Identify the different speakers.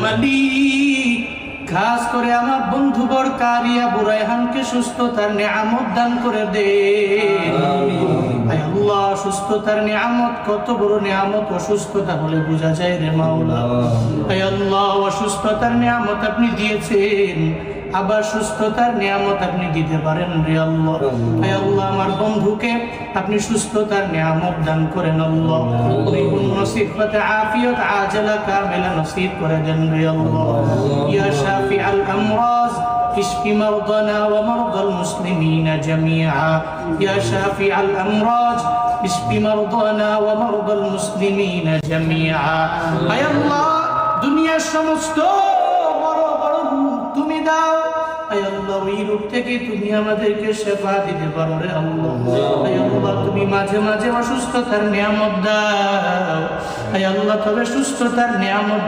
Speaker 1: মালিক, খাস করে আমার বন্ধু বরকারিয়া বুরাইহানকে সুস্থতার নিয়ামত দান করে দে। আয় আল্লাহ, সুস্থতার নিয়ামত কত বড় নিয়ামত, অসুস্থতা হলে বোঝা যায় রে মাওলা। আয় আল্লাহ, অসুস্থতার নিয়ামত আপনি দিয়েছেন, আবার সুস্থতার নিয়ামত আপনি দিতে পারেন রে আল্লাহ। আয় আল্লাহ, আমার বন্ধুকে আপনি সুস্থতার নিয়ামত দান করেন আল্লাহ। পরিপূর্ণ সিফাতে আফিয়ত আজলা কামিলা নসিব করে দেন রে আল্লাহ। ইয়া শাফিআল আমরাজ اشف مرضنا ومرضى المسلمين جميعا يا شافع الأمراض اشف مرضنا ومرضى المسلمين جميعا আয় আল্লাহ, দুনিয়ার সমস্ত বড় বড় রোগ তুমি দাও। আয় আল্লাহ, ওই রোগ থেকে তুমি আমাদেরকে শেফা দিতে পারো রে আল্লাহ। আয় আল্লাহ, তুমি মাঝে মাঝে অসুস্থতার নিয়ামত দাও। আয় আল্লাহ, তবে সুস্থতার নিয়ামত